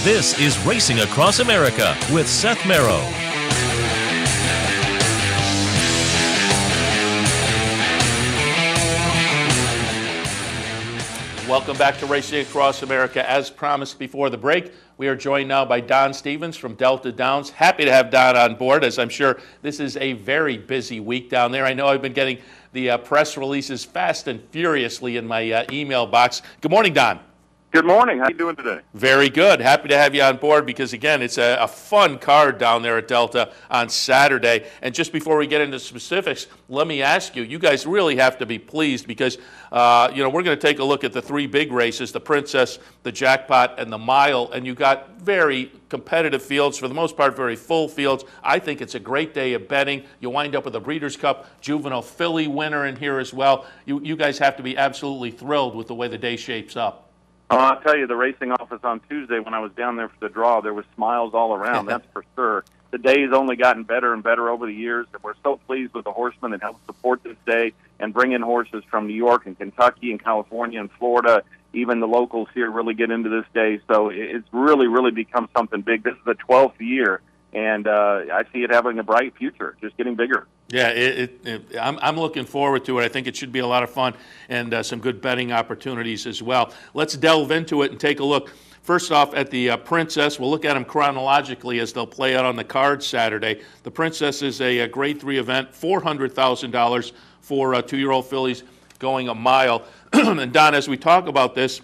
This is Racing Across America with Seth Merrow. Welcome back to Racing Across America. As promised before the break, we are joined now by Don Stevens from Delta Downs. Happy to have Don on board, as I'm sure this is a very busy week down there. I know I've been getting the press releases fast and furiously in my email box. Good morning, Don. Good morning. How are you doing today? Very good. Happy to have you on board because, again, it's a fun card down there at Delta on Saturday. And just before we get into specifics, let me ask you, you guys really have to be pleased because, we're going to take a look at the three big races, the Princess, the Jackpot, and the Mile. And you got very competitive fields, for the most part, very full fields. I think it's a great day of betting. You wind up with a Breeders' Cup Juvenile Filly winner in here as well. You guys have to be absolutely thrilled with the way the day shapes up. Oh, I'll tell you, the racing office on Tuesday when I was down there for the draw, there was smiles all around, that's for sure. The day's only gotten better and better over the years, and we're so pleased with the horsemen that help support this day and bring in horses from New York and Kentucky and California and Florida. Even the locals here really get into this day, so it's really become something big. This is the 12th year, and I see it having a bright future, just getting bigger. Yeah, I'm looking forward to it. I think it should be a lot of fun and some good betting opportunities as well. Let's delve into it and take a look. First off, at the Princess, we'll look at them chronologically as they'll play out on the card Saturday. The Princess is a Grade 3 event, $400,000 for two-year-old fillies going a mile. And Don, as we talk about this,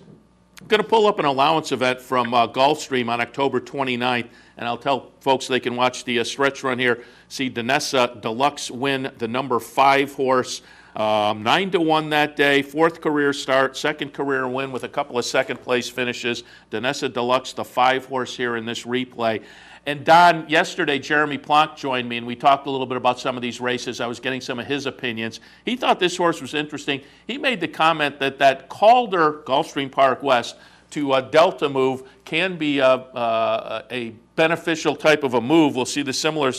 I'm going to pull up an allowance event from Gulfstream on October 29th, and I'll tell folks they can watch the stretch run here. See Danessa Deluxe win the number 5 horse, 9-1 that day, 4th career start, 2nd career win with a couple of second-place finishes. Danessa Deluxe, the 5 horse here in this replay. And Don, yesterday Jeremy Plonk joined me, and we talked a little bit about some of these races. I was getting some of his opinions. He thought this horse was interesting. He made the comment that Calder, Gulfstream Park West, to Delta move can be a beneficial type of a move. We'll see the similar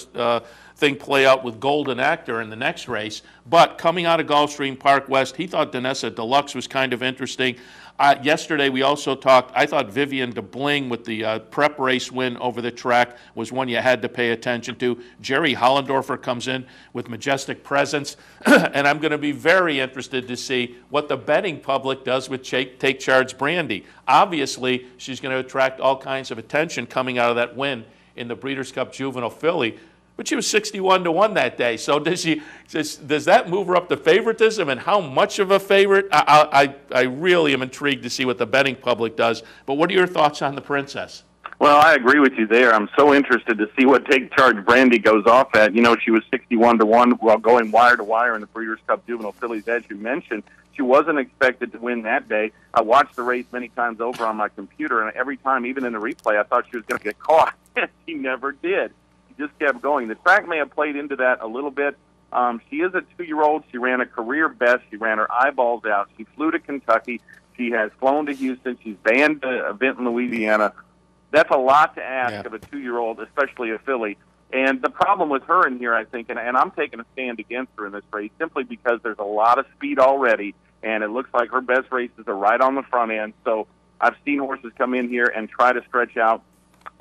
thing play out with Golden Actor in the next race. But coming out of Gulfstream Park West, he thought Danessa Deluxe was kind of interesting. Yesterday we also talked, I thought Vivian de Bling with the prep race win over the track was one you had to pay attention to. Jerry Hollendorfer comes in with Majestic Presence, and I'm going to be very interested to see what the betting public does with Take Charge Brandy. Obviously, she's going to attract all kinds of attention coming out of that win in the Breeders' Cup Juvenile Filly. But she was 61-1 that day. So does that move her up to favoritism, and how much of a favorite? I really am intrigued to see what the betting public does. But what are your thoughts on the Princess? Well, I agree with you there. I'm so interested to see what Take Charge Brandy goes off at. You know, she was 61-1 while going wire to wire in the Breeders' Cup Juvenile Fillies, as you mentioned. She wasn't expected to win that day. I watched the race many times over on my computer, and every time, even in the replay, I thought she was going to get caught. She never did. Just kept going. The track may have played into that a little bit. She is a 2-year-old. She ran a career best. She ran her eyeballs out. She flew to Kentucky. She has flown to Houston. She's banned to Benton, Louisiana. That's a lot to ask of a 2-year-old, especially a filly. And the problem with her in here, I think, and I'm taking a stand against her in this race simply because there's a lot of speed already, and it looks like her best races are right on the front end. So I've seen horses come in here and try to stretch out.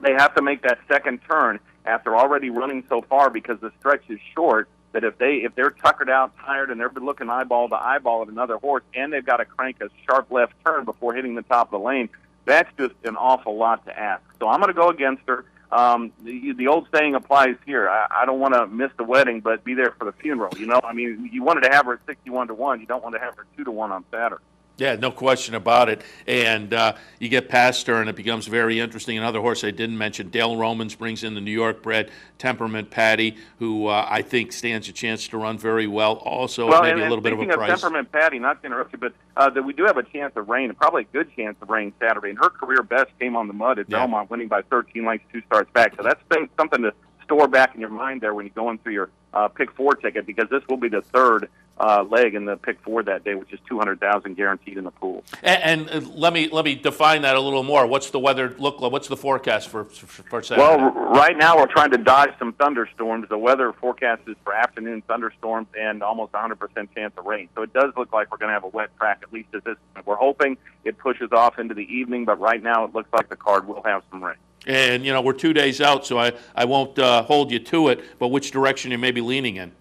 They have to make that second turn after already running so far because the stretch is short, that if they're tuckered out, tired, and they're looking eyeball to eyeball at another horse, and they've got to crank a sharp left turn before hitting the top of the lane, that's just an awful lot to ask. So I'm going to go against her. The old saying applies here. I don't want to miss the wedding, but be there for the funeral. You know, I mean, you wanted to have her at 61-1. You don't want to have her 2-1 on Saturday. Yeah, no question about it. And you get past her, and it becomes very interesting. Another horse I didn't mention, Dale Romans brings in the New York bred Temperament Patty, who I think stands a chance to run very well. Also, maybe a little bit of a price. Speaking of Temperament Patty, not to interrupt you, but that we do have a chance of rain, probably a good chance of rain Saturday. And her career best came on the mud at Belmont, winning by 13 lengths, 2 starts back. So that's something to store back in your mind there when you're going through your Pick 4 ticket, because this will be the third leg in the pick 4 that day, which is $200,000 guaranteed in the pool. And let me define that a little more. What's the weather look like? What's the forecast for Saturday? Well, right now we're trying to dodge some thunderstorms. The weather forecast is for afternoon thunderstorms and almost 100% chance of rain. So it does look like we're going to have a wet track, at least at this point. We're hoping it pushes off into the evening, but right now it looks like the card will have some rain. And, we're 2 days out, so I won't hold you to it, but which direction you may be leaning in?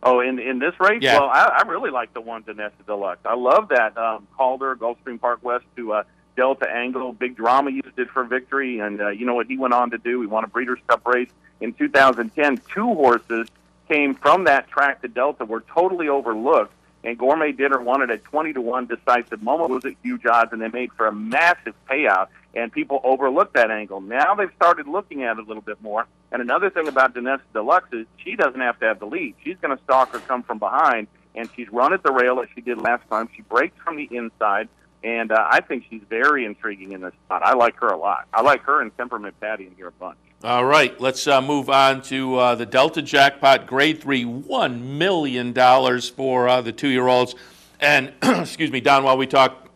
Oh, in this race? Yeah. Well, I really like the one Donesta Deluxe. I love that Calder, Gulfstream Park West to Delta Angle. Big Drama used it for victory, and you know what he went on to do? He won a Breeders' Cup race in 2010. 2 horses came from that track to Delta, were totally overlooked, and Gourmet Dinner won it at 20-1. Decisive Moment was at huge odds, and they made for a massive payout, and people overlooked that angle. Now they've started looking at it a little bit more. And another thing about Donesta Deluxe is she doesn't have to have the lead. She's going to stalk or come from behind, and she's run at the rail as she did last time. She breaks from the inside, and I think she's very intriguing in this spot. I like her a lot. I like her and Temperament Patty in here a bunch. All right, let's move on to the Delta Jackpot Grade 3, $1 million for the 2-year-olds. And, excuse me, Don, while we talk,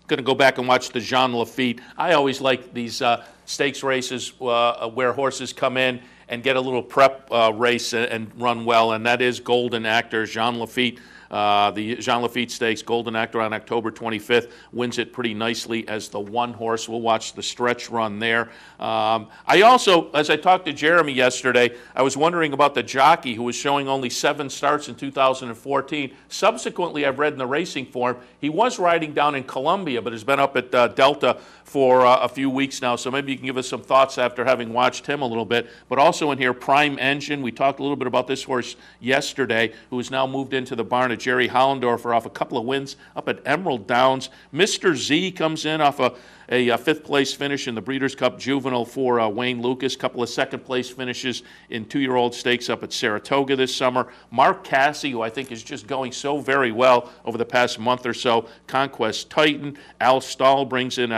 going to go back and watch the Jean Lafitte. I always like these stakes races where horses come in and get a little prep race and run well, and that is Golden Actor, Jean Lafitte. The Jean Lafitte Stakes, Golden Actor on October 25th, wins it pretty nicely as the 1 horse. We'll watch the stretch run there. I also, as I talked to Jeremy yesterday, I was wondering about the jockey who was showing only 7 starts in 2014. Subsequently, I've read in the racing form, he was riding down in Columbia, but has been up at Delta for a few weeks now, so maybe you can give us some thoughts after having watched him a little bit. But also in here, Prime Engine. We talked a little bit about this horse yesterday, who has now moved into the barn at Jerry Hollendorfer off a couple of wins up at Emerald Downs. Mr. Z comes in off a 5th-place finish in the Breeders' Cup Juvenile for Wayne Lucas. Couple of second-place finishes in 2-year-old stakes up at Saratoga this summer. Mark Casse, who I think is just going so very well over the past month or so. Conquest Titan. Al Stahl brings in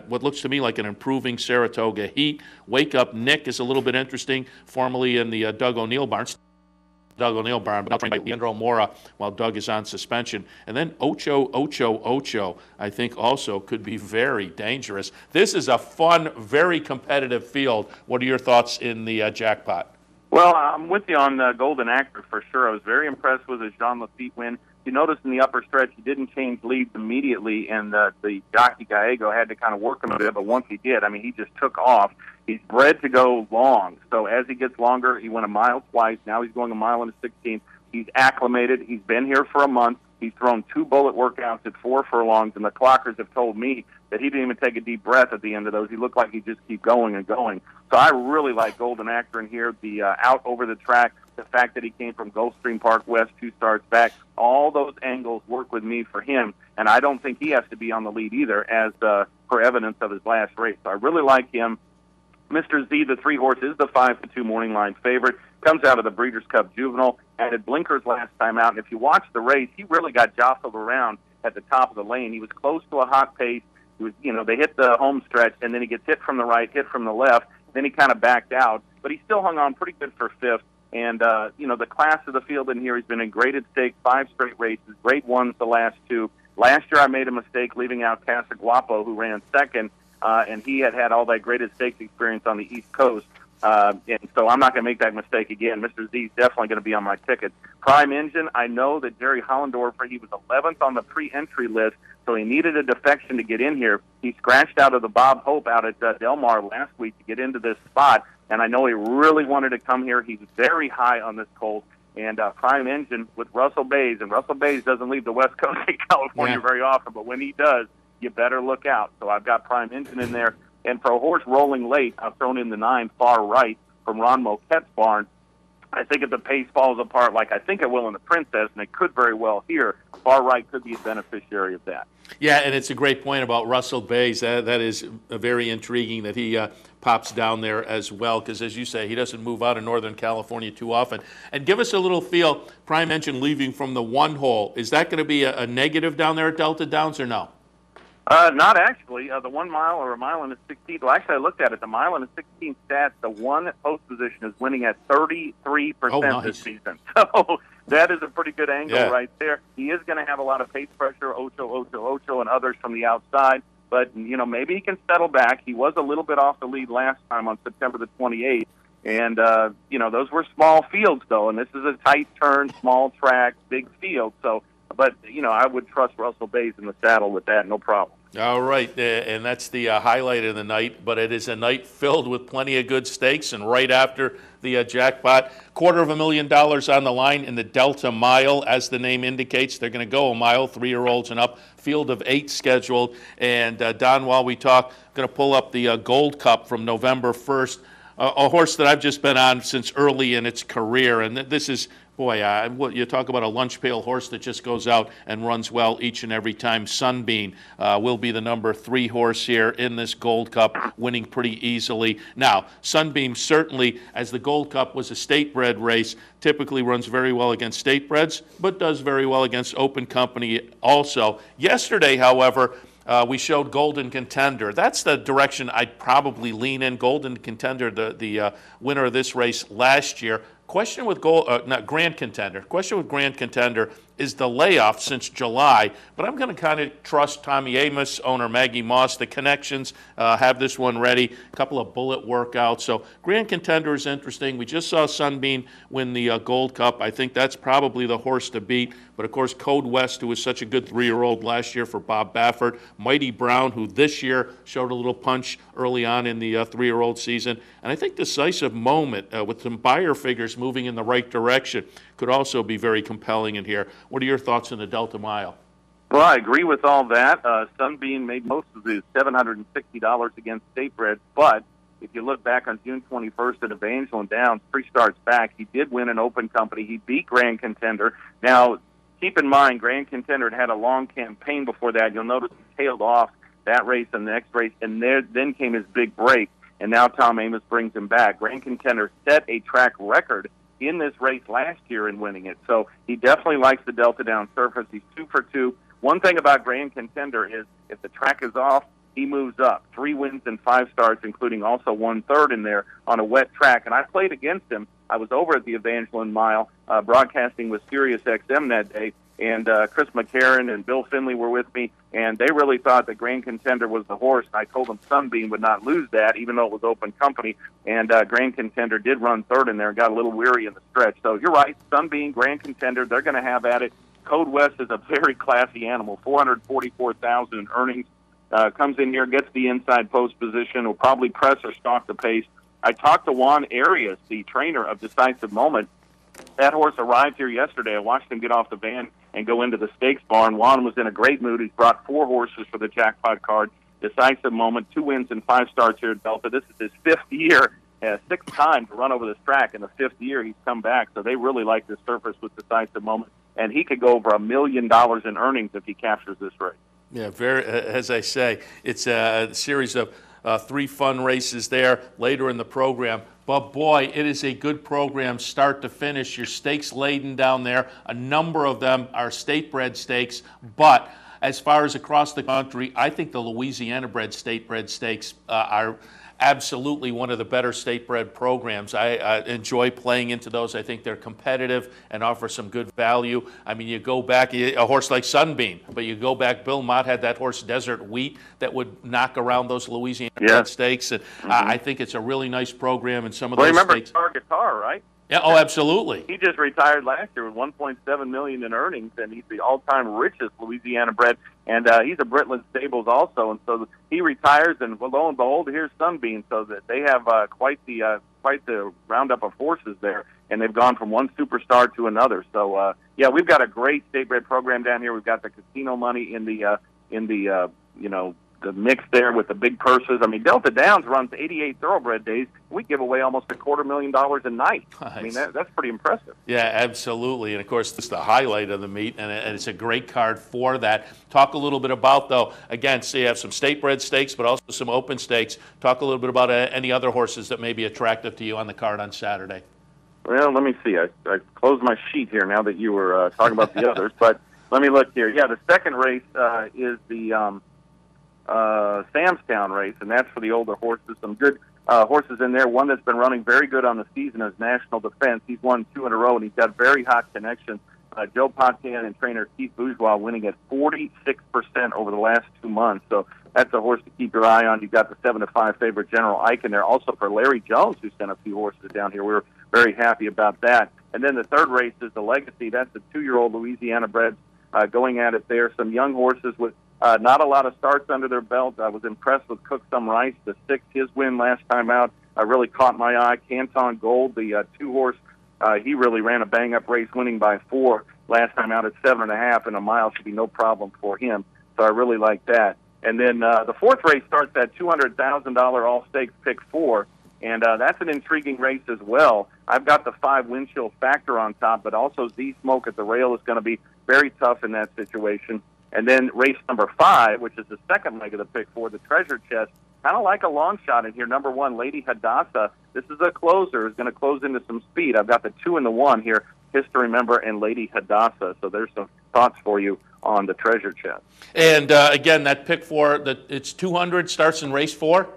what looks to me like an improving Saratoga Heat. Wake Up Nick is a little bit interesting, formerly in the Doug O'Neill barn. Doug O'Neill barn, but now trained by Leandro Mora while Doug is on suspension. And then Ocho, I think also could be very dangerous. This is a fun, very competitive field. What are your thoughts in the jackpot? Well, I'm with you on Golden Actor for sure. I was very impressed with his Jean Lafitte win. You notice in the upper stretch he didn't change leads immediately, and the jockey Gallego had to kind of work him a bit, but once he did, I mean, he just took off. He's bred to go long, so as he gets longer, he went a mile twice. Now he's going a mile and a 16th. He's acclimated. He's been here for a month. He's thrown 2 bullet workouts at 4 furlongs, and the clockers have told me that he didn't even take a deep breath at the end of those. He looked like he just keep going and going. So I really like Golden Actor in here. The out over the track, the fact that he came from Gulfstream Park West 2 starts back, all those angles work with me for him, and I don't think he has to be on the lead either as for evidence of his last race. So I really like him. Mr. Z, the 3-horse, is the 5-2 morning line favorite. Comes out of the Breeders' Cup Juvenile. Added blinkers last time out. And if you watch the race, he really got jostled around at the top of the lane. He was close to a hot pace. He was, they hit the home stretch, and then he gets hit from the right, hit from the left. Then he kind of backed out. But he still hung on pretty good for 5th. And, the class of the field in here, he's been in graded stakes, 5 straight races, grade 1s the last 2. Last year I made a mistake leaving out Casa Guapo, who ran 2nd. And he had all that graded stakes experience on the East Coast. And so I'm not going to make that mistake again. Mr. Z is definitely going to be on my ticket. Prime Engine, I know that Jerry Hollendorfer, he was 11th on the pre-entry list, so he needed a defection to get in here. He scratched out of the Bob Hope out at Del Mar last week to get into this spot, and I know he really wanted to come here. He's very high on this colt. And Prime Engine with Russell Bays, and Russell Bays doesn't leave the West Coast of California very often, but when he does, you better look out. So I've got Prime Engine in there. And for a horse rolling late, I've thrown in the 9 Far Right from Ron Moquette's barn. I think if the pace falls apart like I think it will in the Princess, and it could very well here, Far Right could be a beneficiary of that. Yeah, and it's a great point about Russell Bays. That is very intriguing that he pops down there as well, because as you say, he doesn't move out of Northern California too often. And give us a little feel, Prime Engine leaving from the 1 hole. Is that going to be a negative down there at Delta Downs or no? Not actually. The 1 mile or a mile and a 16th. Well, actually, I looked at it. The mile and a 16th stats, the 1 post position is winning at 33% this season. So That is a pretty good angle right there. He is going to have a lot of pace pressure, Ocho, and others from the outside. But, maybe he can settle back. He was a little bit off the lead last time on September the 28th. And, those were small fields, though. And this is a tight turn, small track, big field. So, but, I would trust Russell Baze in the saddle with that, no problem. All right, and that's the highlight of the night, but it is a night filled with plenty of good stakes, and right after the jackpot, $250,000 on the line in the Delta Mile. As the name indicates, they're going to go a mile, 3-year-olds and up, field of 8 scheduled. And Don, while we talk, going to pull up the Gold Cup from November 1st, a horse that I've just been on since early in its career, and this is, boy, you talk about a lunch pail horse that just goes out and runs well each and every time. Sunbeam will be the number 3 horse here in this Gold Cup, winning pretty easily. Now, Sunbeam certainly, as the Gold Cup was a state-bred race, typically runs very well against state-breds, but does very well against open company also. Yesterday, however, we showed Golden Contender. That's the direction I'd probably lean in. Golden Contender, the winner of this race last year. Question with Grand Contender. Question with Grand Contender is the layoff since July, but I'm going to kind of trust Tommy Amos, owner Maggie Moss, the connections, have this one ready, a couple of bullet workouts. So Grand Contender is interesting. We just saw Sunbeam win the Gold Cup. I think that's probably the horse to beat. But, of course, Code West, who was such a good 3-year-old last year for Bob Baffert. Mighty Brown, who this year showed a little punch early on in the 3-year-old season. And I think Decisive Moment, with some buyer figures moving in the right direction, could also be very compelling in here. What are your thoughts on the Delta Mile? Well, I agree with all that. Sunbeam made most of his $760 against state-bred, but if you look back on June 21st at Evangeline Downs, 3 starts back, he did win an open company. He beat Grand Contender. Now, keep in mind, Grand Contender had a long campaign before that. You'll notice he tailed off that race and the next race, and then came his big break, and now Tom Amos brings him back. Grand Contender set a track record in this race last year in winning it. So he definitely likes the Delta Down surface. He's 2 for 2. One thing about Grand Contender is if the track is off, he moves up. 3 wins and 5 starts, including also 1/3 in there on a wet track. And I played against him. I was over at the Evangeline Mile, broadcasting with Sirius XM that day, and Chris McCarron and Bill Finley were with me, and they really thought that Grand Contender was the horse. I told them Sunbeam would not lose that, even though it was open company, and Grand Contender did run 3rd in there and got a little weary in the stretch. So you're right, Sunbeam, Grand Contender, they're going to have at it. Code West is a very classy animal, $444,000 in earnings. Comes in here, gets the inside post position, will probably press or stalk the pace. I talked to Juan Arias, the trainer of Decisive Moment. That horse arrived here yesterday. I watched him get off the van and go into the stakes barn. Juan was in a great mood. He's brought 4 horses for the jackpot card. Decisive Moment, 2 wins and 5 starts here at Delta. This is his 5th year, 6th time to run over this track. In the 5th year, he's come back. So they really like this surface with Decisive Moment. And he could go over $1 million in earnings if he captures this race. Yeah, very. As I say, it's a series of 3 fun races there later in the program. But, boy, it is a good program start to finish. Your stakes laden down there. A number of them are state-bred stakes. But as far as across the country, I think the Louisiana-bred state-bred stakes are absolutely one of the better state-bred programs. I enjoy playing into those. I think they're competitive and offer some good value. I mean, you go back, a horse like Sunbeam, but you go back, Bill Mott had that horse Desert Wheat that would knock around those Louisiana stakes. And I think it's a really nice program, and some of those remember stakes. Star Guitar, right? Yeah, oh, absolutely. He just retired last year with $1.7 million in earnings, and he's the all-time richest Louisiana bred. And he's a Britland Stables also, and so he retires, and lo and behold, here's Sunbeam. So that they have quite the roundup of horses there, and they've gone from one superstar to another. So yeah, we've got a great state-bred program down here. We've got the casino money in the the mix there with the big purses. I mean, Delta Downs runs 88 thoroughbred days. We give away almost $250,000 a night. Nice. I mean, that's pretty impressive. Yeah, absolutely. And, of course, this is the highlight of the meet, and it's a great card for that. Talk a little bit about, though, again, so you have some state-bred stakes, but also some open stakes. Talk a little bit about any other horses that may be attractive to you on the card on Saturday. Well, let me see. I closed my sheet here now that you were talking about the others, but let me look here. Yeah, the second race is the Samstown race, and that's for the older horses. Some good horses in there. One that's been running very good on the season is National Defense. He's won 2 in a row, and he's got very hot connections. Joe Pontian and trainer Keith Bourgeois winning at 46% over the last 2 months. So that's a horse to keep your eye on. You've got the 7-5 favorite General Ike in there. Also for Larry Jones, who sent a few horses down here. We were very happy about that. And then the third race is the Legacy. That's the 2-year-old Louisiana bred going at it there. Some young horses with not a lot of starts under their belt. I was impressed with Cook Some Rice, the 6th, his win last time out. Really caught my eye. Canton Gold, the 2-horse, he really ran a bang-up race, winning by 4 last time out at 7.5, and a mile should be no problem for him. So I really like that. And then the 4th race starts at $200,000 all-stakes pick 4, and that's an intriguing race as well. I've got the 5 Windshield Factor on top, but also Z-Smoke at the rail is going to be very tough in that situation. And then race number 5, which is the second leg of the pick 4, the Treasure Chest. Kind of like a long shot in here. Number 1, Lady Hadassah. This is a closer. Is going to close into some speed. I've got the 2 and the 1 here, Kiss to Remember and Lady Hadassah. So there's some thoughts for you on the Treasure Chest. And again, that pick 4, it's 200, starts in race 4?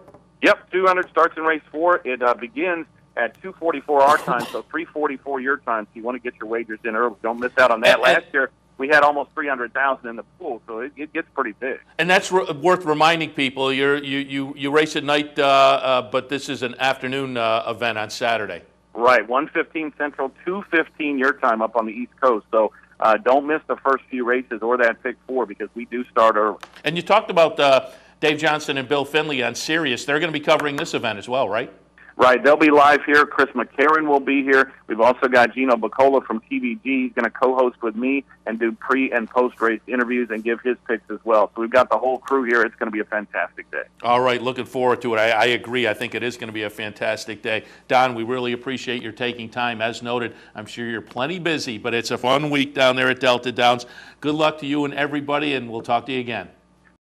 Yep, 200 starts in race 4. It begins at 2:44 our time, so 3:44 your time. So you want to get your wagers in early. Don't miss out on that. Last year, we had almost 300,000 in the pool, so it gets pretty big. And that's worth reminding people. You race at night, but this is an afternoon event on Saturday. Right, 1:15 Central, 2:15 your time up on the East Coast. So don't miss the first few races or that pick 4 because we do start early. And you talked about Dave Johnson and Bill Finley on Sirius. They're going to be covering this event as well, right? Right, they'll be live here. Chris McCarron will be here. We've also got Gino Bacola from TVG. He's going to co-host with me and do pre- and post-race interviews and give his picks as well. So we've got the whole crew here. It's going to be a fantastic day. All right, looking forward to it. I agree. I think it is going to be a fantastic day. Don, we really appreciate your taking time. As noted, I'm sure you're plenty busy, but it's a fun week down there at Delta Downs. Good luck to you and everybody, and we'll talk to you again.